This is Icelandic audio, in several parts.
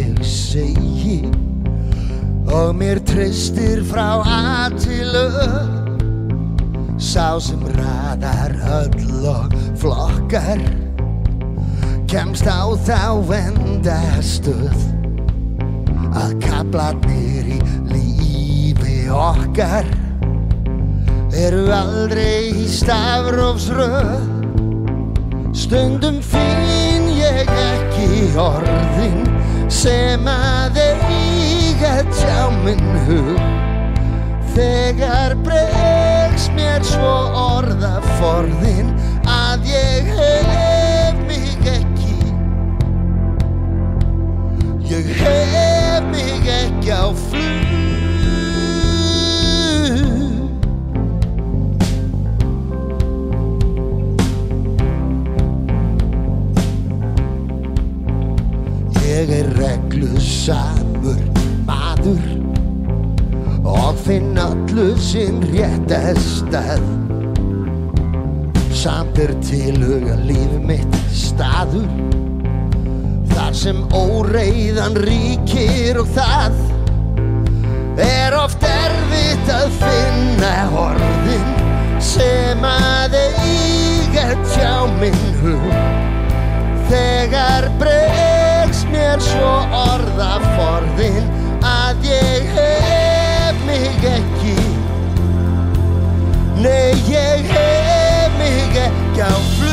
ég segi og mér treystir frá A til Ö. Sá sem raðar öll og flokkar kemst á þá endastöð að kaflarnir í lífi okkar eru aldrei í stafrófsröð. Stundum finn ég ekki orðin sem að eiga tjá minn hug. Þegar bregst mér svo orðaforðinn að ég hef mig ekki. Ég hef mig ekki á flug. Ég reglusamur maður og finn öllu sinn rétta stað. Samt tilhuga líf mitt staður þar sem óreiðan ríkir og það oft erfitt að finna orðin sem að eiga tjá minn hug. Þegar bregst mér svo orðaforðinn að ég hef mig ekki. Nei, ég hef mig ekki á flug.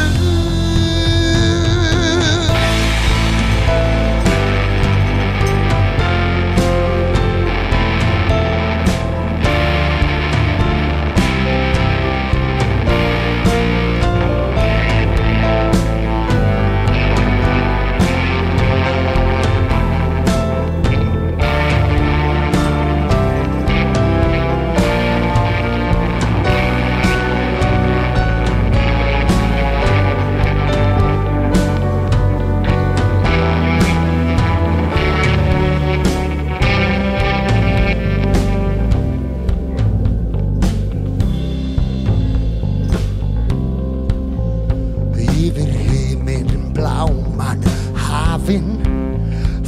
Yfir heiminn bláman hafinn,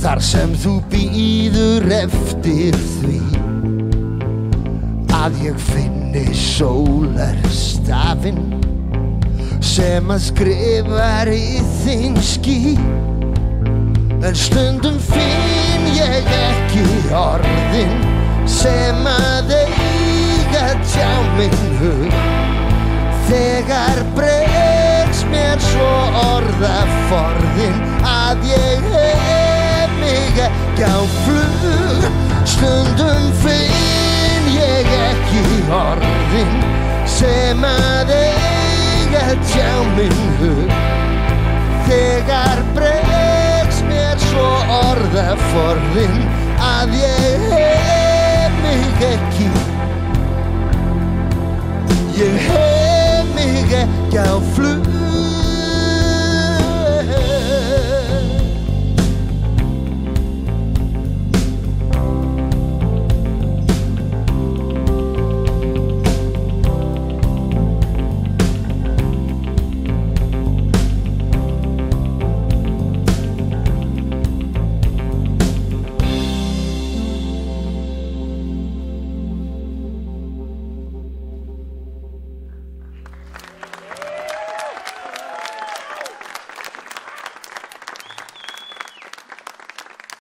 þar sem þú bíður eftir því að ég finni sólarstafinn sem að skrifar í þín ský. En stundum finn ég ekki orðin sem að eiga tjá minn hug. Þegar bregst mér svo orðaforðinn að ég hef mig ekki á flug. Stundum finn ég ekki orðin sem að eiga tjá minn hug. Þegar bregst mér svo orðaforðinn að ég hef mig ekki. Ég hef mig ekki á flug.